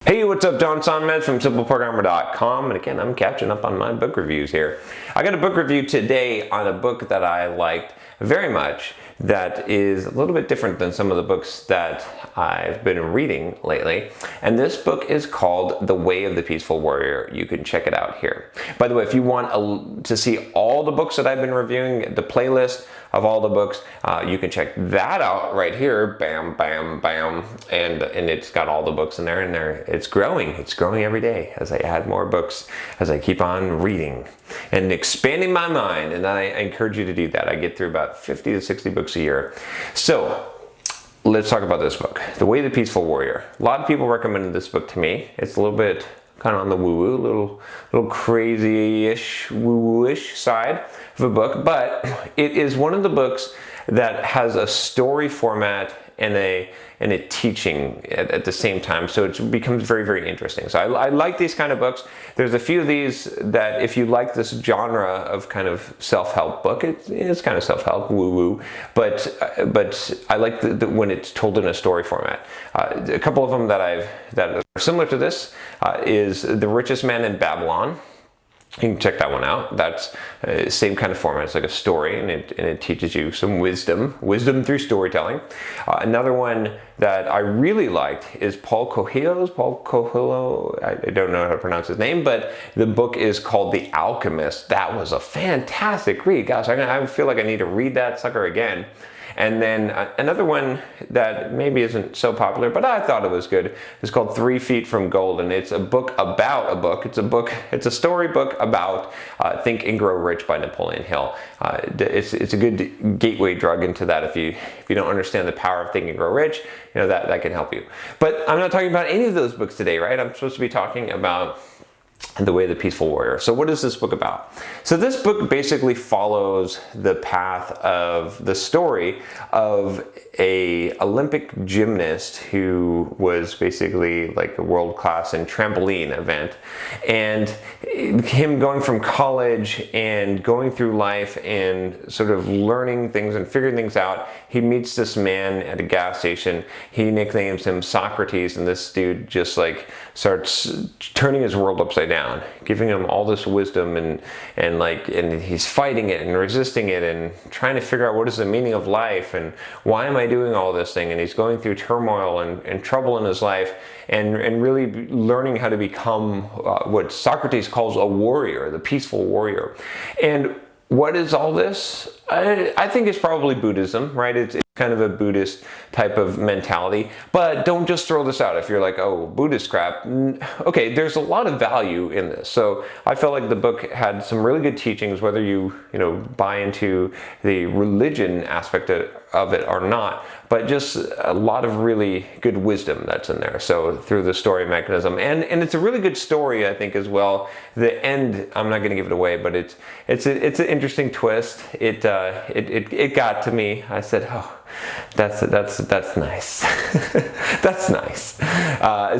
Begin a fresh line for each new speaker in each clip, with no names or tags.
Hey, what's up? Don Sonmez from simpleprogrammer.com, and again, I'm catching up on my book reviews here. I got a book review today on a book that I liked very much that is a little bit different than some of the books that I've been reading lately. And this book is called The Way of the Peaceful Warrior. You can check it out here. By the way, if you want to see all the books that I've been reviewing, the playlist of all the books, you can check that out right here. Bam, bam, bam. And it's got all the books in there, and it's growing. It's growing every day as I add more books, as I keep on reading and expanding my mind. And I encourage you to do that. I get through about 50 to 60 books a year. So let's talk about this book, The Way of the Peaceful Warrior. A lot of people recommended this book to me. It's a little bit kind of on the woo-woo, little crazy-ish, woo-woo-ish side of a book, but it is one of the books that has a story format and a teaching at the same time, so it becomes very, very interesting. So I like these kind of books. There's a few of these that if you like this genre of kind of self-help book, it's kind of self-help, woo-woo, but I like when it's told in a story format. A couple of them that are similar to this is The Richest Man in Babylon. You can check that one out. That's same kind of format. It's like a story, and it teaches you some wisdom through storytelling. Another one that I really liked is Paul Coelho's. I don't know how to pronounce his name, but the book is called The Alchemist. That was a fantastic read. Gosh, I feel like I need to read that sucker again. And then another one that maybe isn't so popular, but I thought it was good, is called 3 Feet from Gold, and it's a book about a book. It's a storybook about Think and Grow Rich by Napoleon Hill. It's a good gateway drug into that. If you don't understand the power of Think and Grow Rich, that can help you. But I'm not talking about any of those books today, right? I'm supposed to be talking about The Way of the Peaceful Warrior. So what is this book about? So this book basically follows the path of the story of a Olympic gymnast who was basically like a world-class in trampoline event, and him going from college and going through life and sort of learning things and figuring things out. He meets this man at a gas station. He nicknames him Socrates, and this dude just like starts turning his world upside down, giving him all this wisdom, and he's fighting it and resisting it and trying to figure out what is the meaning of life and why am I doing all this thing. And he's going through turmoil and trouble in his life, and really learning how to become what Socrates calls a warrior, the peaceful warrior. And what is all this? I think it's probably Buddhism, right? It's kind of a Buddhist type of mentality, but don't just throw this out if you're like, oh, Buddhist crap. Okay, there's a lot of value in this. So I felt like the book had some really good teachings, whether you buy into the religion aspect of it or not, but just a lot of really good wisdom that's in there. So through the story mechanism, and it's a really good story, I think, as well. The end, I'm not going to give it away, but it's an interesting twist. It got to me. I said, oh, that's nice. That's nice.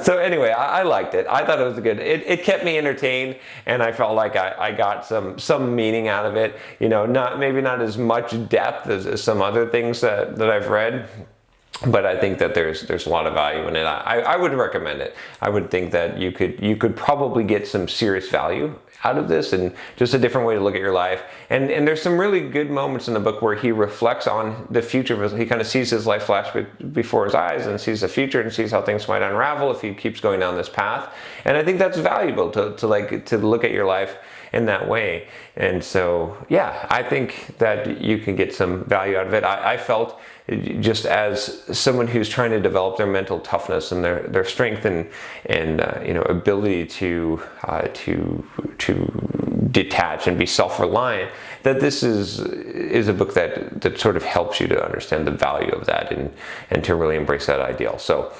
So anyway, I liked it. I thought it was good. It kept me entertained, and I felt like I got some meaning out of it. Maybe not as much depth as some other things that I've read, but I think that there's a lot of value in it. I would recommend it. I would think that you could probably get some serious value out of this, and just a different way to look at your life. And there's some really good moments in the book where he reflects on the future. He kind of sees his life flash before his eyes and sees the future and sees how things might unravel if he keeps going down this path. And I think that's valuable to look at your life in that way. And so, yeah, I think that you can get some value out of it. I felt, just as someone who's trying to develop their mental toughness and their strength and ability to detach and be self-reliant, that this is a book that sort of helps you to understand the value of that and to really embrace that ideal. So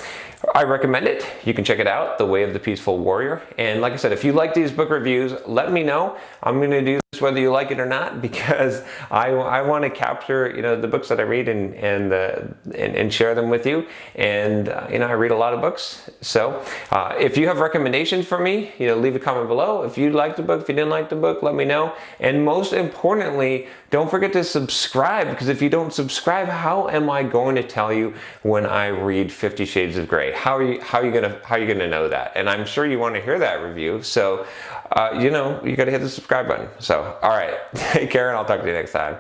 I recommend it. You can check it out, The Way of the Peaceful Warrior. And like I said, if you like these book reviews, let me know. I'm going to do whether you like it or not, because I want to capture the books that I read and share them with you. And I read a lot of books, so if you have recommendations for me, leave a comment below. If you liked the book, if you didn't like the book, let me know. And most importantly, don't forget to subscribe, because if you don't subscribe, how am I going to tell you when I read 50 Shades of Grey? How are you gonna know that? And I'm sure you want to hear that review, so you got to hit the subscribe button. So all right, take care, and I'll talk to you next time.